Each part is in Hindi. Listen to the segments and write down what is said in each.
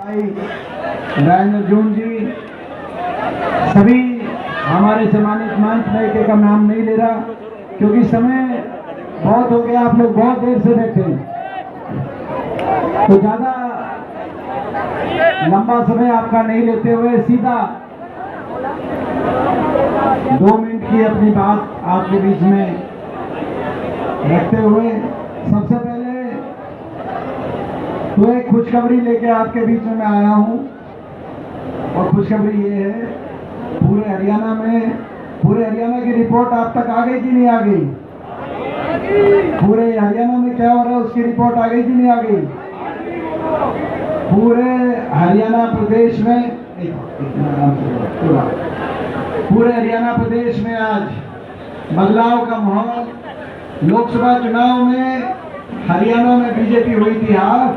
राजेंद्र जून जी, सभी हमारे सम्मानित मंच में एक का नाम नहीं ले रहा क्योंकि समय बहुत हो गया, आप लोग बहुत देर से बैठे हैं, तो ज्यादा लंबा समय आपका नहीं लेते हुए सीधा 2 मिनट की अपनी बात आपके बीच में रखते हुए सबसे पहले तो एक खुशखबरी लेके आपके बीच में मैं आया हूं। और खुशखबरी ये है, पूरे हरियाणा की रिपोर्ट आप तक आ गई कि नहीं आ गई? पूरे हरियाणा में क्या हो रहा है उसकी रिपोर्ट आ गई कि नहीं आ गई? पूरे हरियाणा प्रदेश में पूरे हरियाणा प्रदेश में आज बदलाव का माहौल। लोकसभा चुनाव में हरियाणा में बीजेपी हुई थी हार,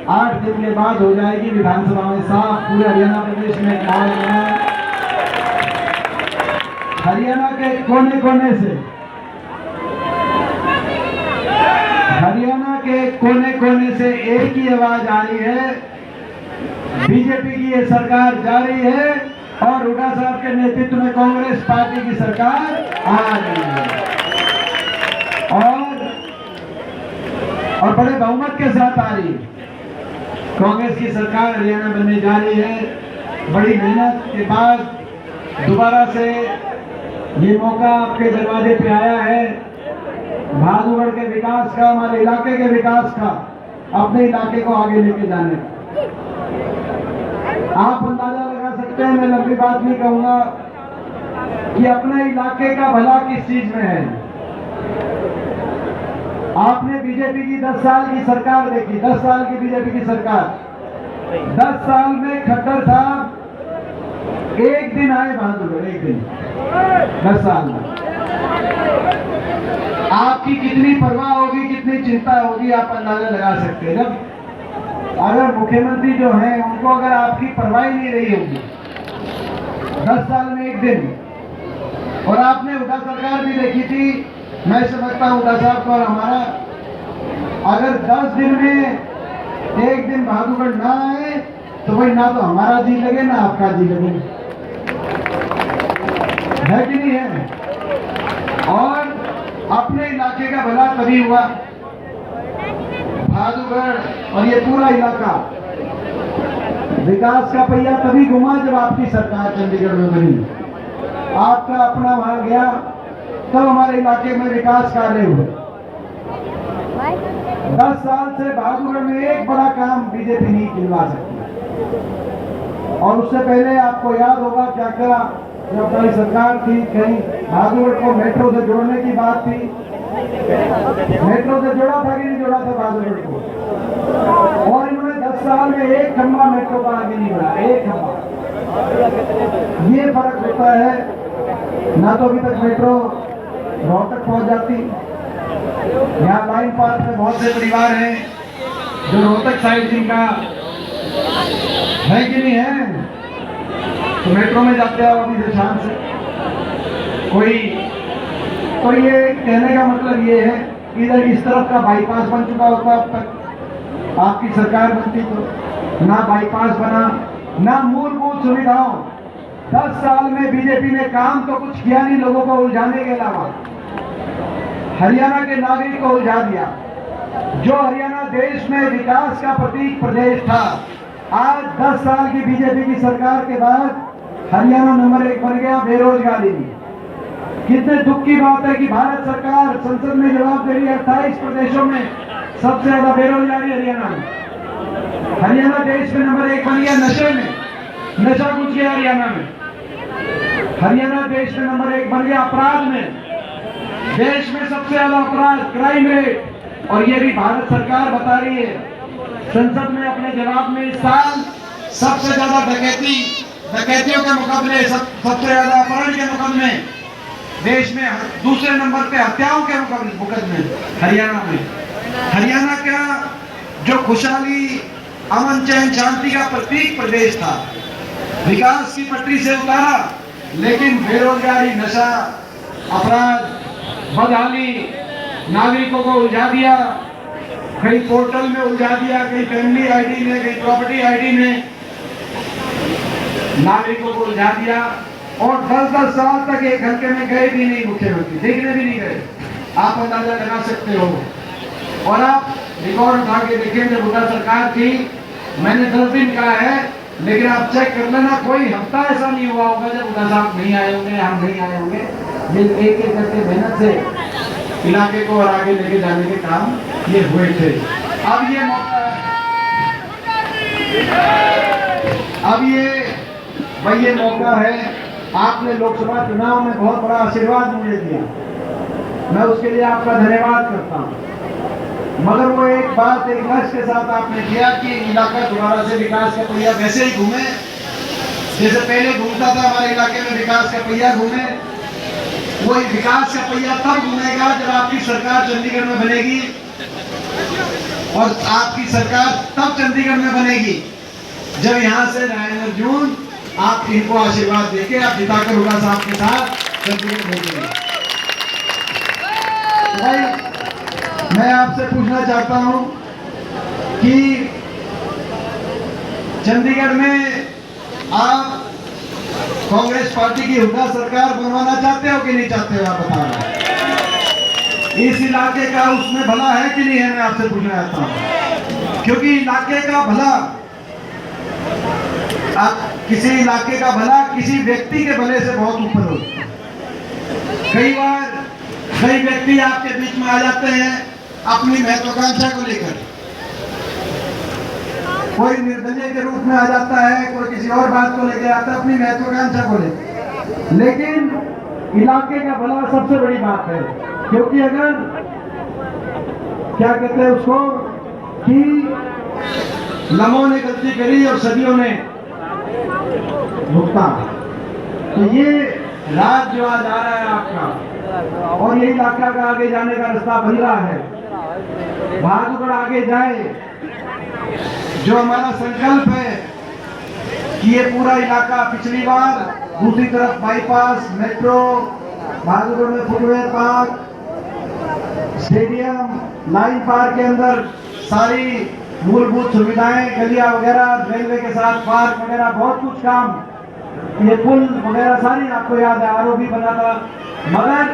8 दिन के बाद हो जाएगी विधानसभा में साफ। पूरे हरियाणा प्रदेश में माहौल बना। हरियाणा के कोने कोने से एक ही आवाज आ रही है, बीजेपी की ये सरकार जा रही है और हुड्डा साहब के नेतृत्व में कांग्रेस पार्टी की सरकार आ रही है और बड़े बहुमत के साथ आ रही है। कांग्रेस की सरकार हरियाणा बनने जा रही है। बड़ी मेहनत के बाद दोबारा से ये मौका आपके दरवाजे पे आया है, भादुगढ़ के विकास का, हमारे इलाके के विकास का, अपने इलाके को आगे लेके जाने। आप अंदाजा लगा सकते हैं, मैं लंबी बात नहीं कहूंगा, कि अपने इलाके का भला किस चीज में है। आपने बीजेपी की 10 साल की सरकार देखी, 10 साल की बीजेपी की सरकार, 10 साल में खट्टर साहब एक दिन आए बहादुर, एक दिन 10 साल में। आपकी कितनी परवाह होगी, कितनी चिंता होगी, आप अंदाजा लगा सकते हैं। जब अगर मुख्यमंत्री जो हैं उनको अगर आपकी परवाह ही नहीं रही होगी 10 साल में एक दिन, और आपने हुड्डा सरकार भी देखी थी, मैं समझता हूं हुड्डा साहब को और हमारा, अगर 10 दिन में एक दिन भादुगढ़ ना आए तो भाई ना तो हमारा जी लगे ना आपका जी लगे, है कि नहीं है? और अपने इलाके का भला तभी हुआ, भादुगढ़ और ये पूरा इलाका विकास का पहिया तभी घुमा जब आपकी सरकार चंडीगढ़ में बनी, आपका अपना वहां गया, तब हमारे इलाके में विकास कार्य हुए। 10 साल से भादुगढ़ में एक बड़ा काम बीजेपी नहीं खिलवा सकती। और उससे पहले आपको याद होगा क्या क्या, जब हमारी सरकार थी, कहीं भादुगढ़ को मेट्रो से जोड़ने की बात थी। मेट्रो से जोड़ा था कि नहीं जोड़ा था भादुगढ़ को? और इन्होंने 10 साल में एक खंभा मेट्रो का आगे नहीं बढ़ा, एक खंभा। ये फर्क होता है। ना तो अभी तक मेट्रो रोहतक पहुंच जाती, यहाँ लाइन पास में बहुत से परिवार हैं जो रोहतक साइड जिनका है कि नहीं है, तो मेट्रो में जाते हैं अभी से शाम से। तो ये कहने का मतलब ये है कि इधर इस तरफ का बाईपास बन चुका होता, अब तक आपकी सरकार बनती तो ना बाईपास बना, ना मूलभूत सुविधाओं। 10 साल में बीजेपी ने काम तो कुछ किया नहीं, लोगों को उलझाने के अलावा हरियाणा के नागरिक को उलझा दिया। जो हरियाणा देश में विकास का प्रतीक प्रदेश था, आज 10 साल की बीजेपी की सरकार के बाद हरियाणा नंबर 1 बन गया बेरोजगारी में। कितने दुख की बात है कि भारत सरकार संसद में जवाब दे रही है, 28 प्रदेशों में सबसे ज्यादा बेरोजगारी हरियाणा में। हरियाणा देश में नंबर 1 बन गया नशे में, नशा घुस गया हरियाणा में। हरियाणा देश में नंबर 1 बन गया अपराध में, देश में सबसे ज्यादा अपराध, क्राइम रेट। और ये भी भारत सरकार बता रही है संसद में अपने जवाब में, इस साल सबसे ज्यादा डकैतियों के मुकाबले, सबसे ज्यादा अपहरण के मुकाबले देश में दूसरे नंबर पे हत्याओं के मुकदमे हरियाणा में। हरियाणा का जो खुशहाली, अमन, चैन, शांति का प्रतीक प्रदेश था, विकास की पटरी से उतारा, लेकिन बेरोजगारी, नशा, अपराध, बदहाली, नागरिकों को उलझा दिया। कहीं पोर्टल में उलझा दिया, कहीं फैमिली आईडी में, कहीं प्रॉपर्टी आईडी में नागरिकों को उलझा दिया और 10-10 साल तक एक हल्के में गए भी नहीं मुख्यमंत्री, देखने भी नहीं गए। आप अंदाजा लगा सकते हो। और आप रिकॉर्ड उठा के देखें, जब हुड्डा सरकार थी मैंने 10 दिन कहा है, लेकिन आप चेक कर लेना, कोई हफ्ता ऐसा नहीं हुआ होगा जब हुड्डा साहब नहीं आए होंगे, हम नहीं आए होंगे। ये एक एक करके मेहनत से इलाके को और आगे लेके जाने के काम ये हुए थे। अब ये मौका, अब ये मौका है। आपने लोकसभा चुनाव में बहुत बड़ा आशीर्वाद मुझे दिया, मैं उसके लिए आपका धन्यवाद करता हूँ। मगर वो एक बात, एक लक्ष्य के साथ आपने किया कि इलाका दोबारा से विकास का पहिया वैसे ही घूमे जैसे पहले घूमता था। हमारे इलाके में विकास का पहिया घूमे। वो विकास का पहिया तब घूमेगा जब आपकी सरकार चंडीगढ़ में बनेगी, और आपकी सरकार तब चंडीगढ़ में बनेगी जब यहाँ से राजेंद्र जून आप इनको आशीर्वाद देके आप जिताकर हुड्डा साहब के साथ चंडीगढ़ भेजेंगे। तो भाई मैं आपसे पूछना चाहता हूं कि चंडीगढ़ में आप कांग्रेस पार्टी की हुड्डा सरकार बनवाना चाहते हो कि नहीं चाहते हो? आप बताओ, इस इलाके का उसमें भला है कि नहीं है? मैं आपसे पूछना चाहता हूं, क्योंकि इलाके का भला, आप किसी इलाके का भला किसी व्यक्ति के भले से बहुत ऊपर होता है। कई बार कई व्यक्ति आपके बीच में आ जाते हैं अपनी महत्वाकांक्षा को लेकर, कोई निर्दलीय के रूप में आ जाता है, कोई किसी और बात को लेकर आता है अपनी महत्वाकांक्षा को लेकर। लेकिन इलाके का भला सबसे बड़ी बात है, क्योंकि अगर क्या कहते हैं उसको कि लम्हों ने गलती करी और सदियों ने भुगता, तो ये राज जो आज आ रहा है आपका, और ये इलाका का आगे जाने का रास्ता बन रहा है। बहादुरगढ़ आगे जाए, जो हमारा संकल्प है कि ये पूरा इलाका, पिछली बार दूसरी तरफ बाईपास, मेट्रो, बहादुरगढ़ में footwear park, stadium, line park के अंदर सारी मूलभूत सुविधाएं, गलियां वगैरह, रेलवे के साथ पार्क वगैरह, बहुत कुछ काम, ये पुल वगैरह सारी आपको याद है, आरओ भी बना था। मगर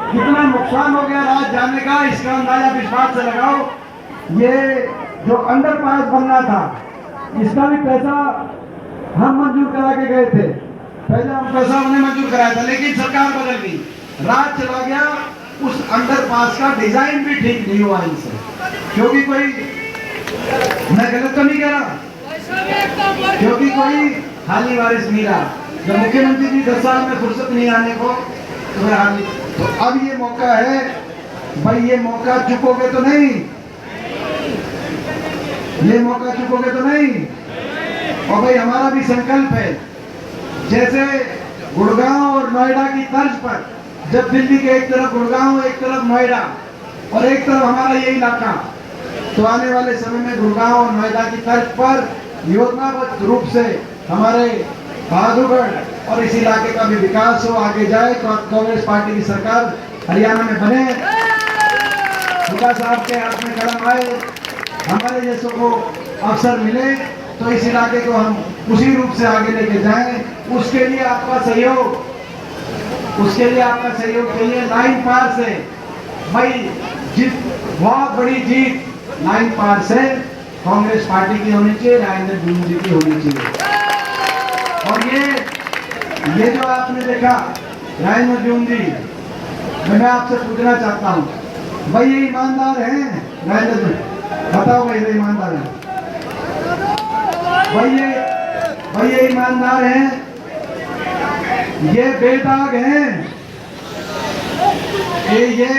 कितना नुकसान हो गया राज जाने का, इसका अंदाजा इस बात से लगाओ। ये जो अंडरपास बनना था, इसका भी पैसा हम मंजूर करा के गए थे, पहले हम पैसा उन्हें मंजूर कराया था, लेकिन सरकार बदल गई, राज चला गया, उस अंडरपास का डिजाइन भी ठीक नहीं हुआ इनसे। क्योंकि कोई, मैं गलत तो नहीं कह रहा, क्योंकि कोई हाली वारिस नहीं रहा। जब मुख्यमंत्री जी 10 साल में फुर्सत नहीं आने को, तो अब ये मौका है भाई, ये मौका चुकोगे तो नहीं, ये मौका चुकोगे तो नहीं। और भाई हमारा भी संकल्प है, जैसे गुड़गांव और नोएडा की तर्ज पर, जब दिल्ली के एक तरफ गुड़गांव, एक तरफ नोएडा और एक तरफ हमारा ये इलाका, तो आने वाले समय में गुड़गांव और नोएडा की तर्ज पर योजनाबद्ध रूप से हमारे बहादुरगढ़ और इस इलाके का भी विकास हो, आगे जाए। कांग्रेस पार्टी की सरकार हरियाणा में बने, हुड्डा साहब के हाथ में कलम आए, हमारे जैसों को अवसर मिले, तो इस इलाके को हम उसी रूप से आगे लेके जाएं। उसके लिए आपका सहयोग, उसके लिए आपका सहयोग चाहिए। लाइन पार से भाई जीत, बहुत बड़ी जीत लाइन पार से कांग्रेस पार्टी की होनी चाहिए, राजेंद्र जून जी की होनी चाहिए। और ये जो आपने देखा राजेंद्र जून जी, मैं आपसे पूछना चाहता हूँ, भाई ये ईमानदार हैं राजेंद्र जून? बताओ भाई, ये ईमानदार हैं? भाई ये ईमानदार हैं? ये बेदाग हैं? ये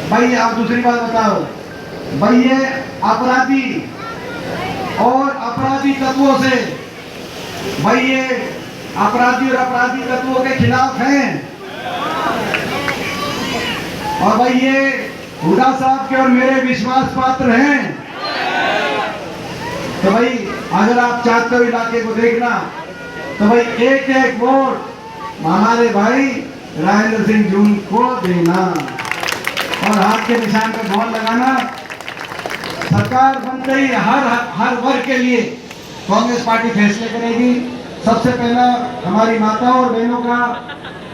भाई आप दूसरी बात बताओ, भाई ये अपराधी और अपराधी तत्वों से, भाई ये अपराधी और अपराधी तत्वों के खिलाफ हैं। और भाई ये हुड्डा साहब के और मेरे विश्वास पात्र हैं। तो भाई अगर आप चाहते हो इलाके को देखना, तो भाई एक एक वोट हमारे भाई राजेंद्र सिंह जून को देना और हाथ के निशान पर बॉल लगाना। सरकार बनते ही हर वर्ग के लिए कांग्रेस पार्टी फैसले करेगी। सबसे पहला हमारी माताओं और बहनों का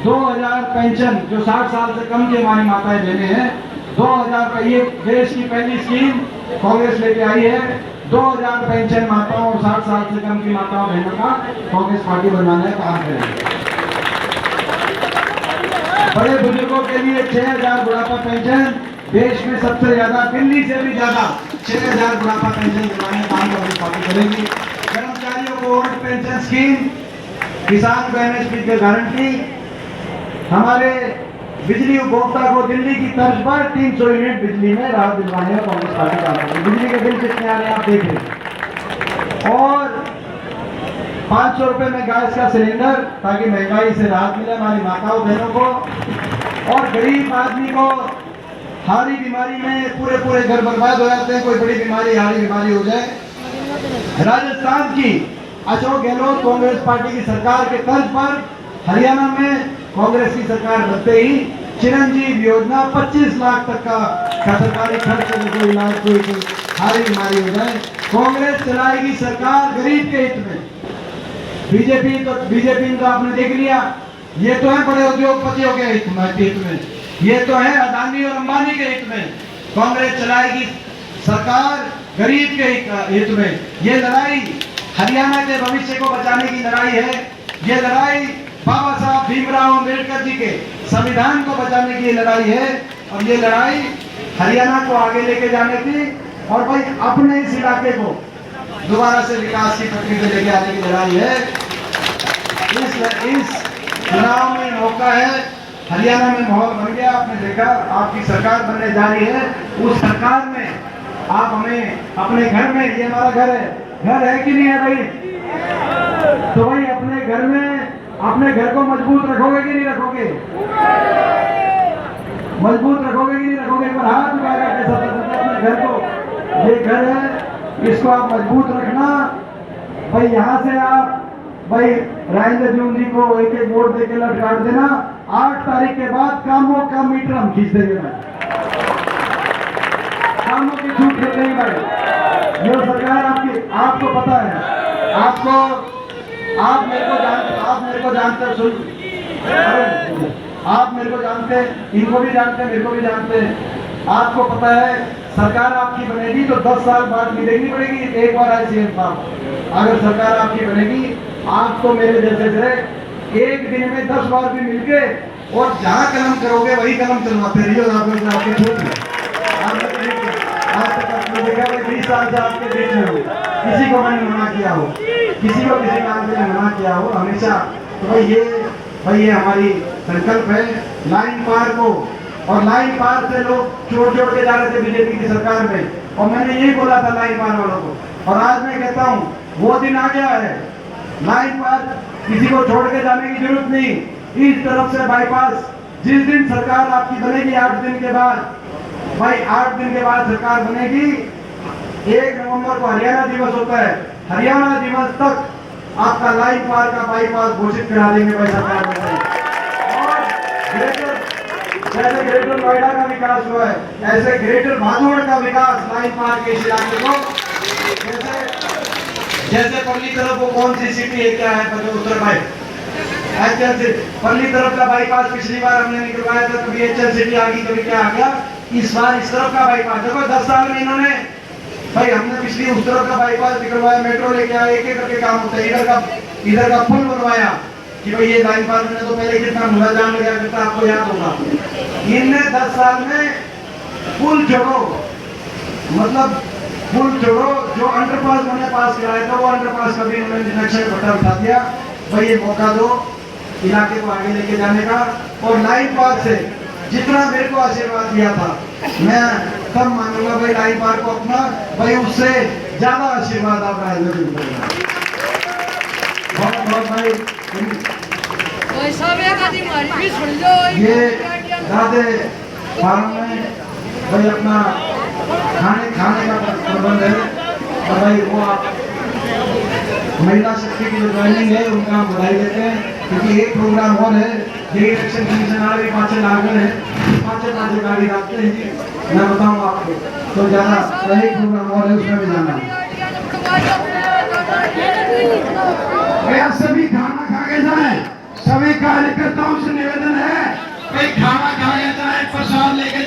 2000 पेंशन, जो 60 साल से कम की हमारी माताएं बहनें हैं, 2000 का ये देश की पहली स्कीम कांग्रेस लेके आई है। 2000 पेंशन माताओं और 60 साल से कम की माताओं बहनों का कांग्रेस पार्टी बनवाने का काम करेगी। बड़े बुजुर्गों के लिए 6000 बुढ़ापा पेंशन, देश में सबसे ज्यादा, दिल्ली से भी ज्यादा 6000 बुढ़ापा पेंशन दिलाने का काम कांग्रेस पार्टी करेगी। कर्मचारियों को ओल्ड पेंशन स्कीम, किसान को एमएसपी की गारंटी, हमारे बिजली उपभोक्ता को दिल्ली की तर्ज पर 300 यूनिट बिजली में राहत दिलवाने का कांग्रेस पार्टी काम करेगी। बिजली के बिल कितने आ रहे हैं आप देख लें। और 500 रुपए में गैस का सिलेंडर, ताकि महंगाई से राहत मिले हमारी माताओं बहनों को। और गरीब आदमी को हारी बीमारी में पूरे घर बर्बाद हो जाते हैं, कोई बड़ी बीमारी, हारी बीमारी हो जाए। राजस्थान की अशोक गहलोत कांग्रेस पार्टी की सरकार के तर्ज पर हरियाणा में कांग्रेस की सरकार बनते ही चिरंजीव योजना 25 लाख तक का सरकारी खर्च, कोई इलाज, कोई हारी बीमारी हो जाए, कांग्रेस चलाएगी सरकार गरीब के हित में। बीजेपी तो आपने देख लिया, ये तो है बड़े उद्योगपतियों के हित में, ये तो है अदानी और अंबानी के हित में। कांग्रेस चलाएगी सरकार गरीब के हित में। ये लड़ाई हरियाणा के भविष्य को बचाने की लड़ाई है। ये लड़ाई बाबा साहब भीमराव अम्बेडकर जी के संविधान को बचाने की लड़ाई है। और ये लड़ाई हरियाणा को आगे लेके जाने की, और भाई अपने इस इलाके को दोबारा से विकास की प्रक्रिया में लेके आने की लड़ाई है। इस चुनाव में मौका है, हरियाणा में माहौल बन गया, आपने देखा, आपकी सरकार बनने जा रही है। उस सरकार में आप हमें अपने घर में, ये हमारा घर है कि नहीं है भाई, तो भाई अपने घर को मजबूत रखोगे कि नहीं रखोगे? मजबूत रखोगे कि नहीं रखोगे? एक बार हाथ उठाएगा कैसा अपने घर को, ये घर है, इसको आप मजबूत रखना भाई। यहाँ से आप भाई राजेंद्र जून जी को एक वोट देके लटका देना। 8 तारीख के बाद कामों का मीटर हम खींच देंगे भाई, कामों की छूट दे देंगे भाई। ये सरकार आपको पता है, आप मेरे को जानते, सुन, आप मेरे को जानते हैं, इनको भी जानते हैं, मेरे को भी जानते हैं। आपको पता है सरकार आपकी बनेगी तो 10 साल बाद मिलेगी पड़ेगी एक बार ऐसी साहब। अगर सरकार आपकी बनेगी, आप तो मेरे जैसे से एक दिन में 10 बार भी मिलके, और जहाँ कलम करोगे वही कलम चलवाते रहिए। आपके छूट आज तक आपने देखा 20 साल से आपके बीच में हो, किसी को मैंने मना किया हो, किसी को किसी काम के लिए मना किया हो हमेशा। तो भाई ये हमारी संकल्प है लाइन पार को। और लाइन पार से लोग छोड़ के जा रहे थे बीजेपी की सरकार में, और मैंने यही बोला था लाइन पार वालों को, और आज मैं कहता हूँ वो दिन आ गया है। लाइन पार किसी को छोड़ के जाने की जरूरत नहीं। इस तरफ से बाईपास, जिस दिन सरकार आपकी बनेगी 8 दिन के बाद, भाई 8 दिन के बाद सरकार बनेगी। 1 नवंबर को हरियाणा दिवस होता है, हरियाणा दिवस तक आपका लाइन पार का बाईपास घोषित करा देंगे भाई सरकार में। और जैसे ग्रेटर नोएडा का विकास हुआ है, ऐसे ग्रेटर भादोड़ का विकास लाइन पार के इस इलाके को, जैसे परली तरफ वो कौन सी सिटी है, क्या है, उत्तर भाई परली तरफ का बाईपास पिछली बार हमने निकलवाया था, कभी एचएल सिटी आ गई, कभी क्या आ गया। इस बार इस तरफ का बाईपास देखो 10 साल में इन्होंने भाई, हमने पिछली उस तरफ का बाईपास निकलवाया, मेट्रो लेके आए, एक करके काम होता है। इधर का पुल बनवाया कि भाई ये लाइन पार करने तो पहले कितना मुला जाम लगा करता, आपको याद होगा। इनने 10 साल में पुल छोड़ो, मतलब पुल छोड़ो, जो अंडरपास उन्होंने पास कराया था वो अंडरपास का भी उन्होंने नक्शे पट्टा उठा दिया। भाई ये मौका दो इलाके को आगे लेके जाने का। और लाइन पार से जितना मेरे को आशीर्वाद दिया था, मैं कम मानूंगा भाई लाइन पार को अपना, भाई उससे ज्यादा आशीर्वाद आप राजेंद्र जी को बहुत भाई। ये राधे फार्म में भाई अपना खाने का प्रबंध है, और भाई वो आप महिला शक्ति की जो ज्वाइनिंग है उनका हम बधाई देते हैं, क्योंकि एक प्रोग्राम और है, इलेक्शन कमीशन आ रही 5 लाख है, पाँच गाड़ी रखते हैं, मैं बताऊँ आपको, तो ज़्यादा सही प्रोग्राम और है, उसमें भी जाना है। भैया सभी खाना खा के जाए, सभी कार्यकर्ताओं से निवेदन है भाई खाना खा के जाए, प्रसाद लेके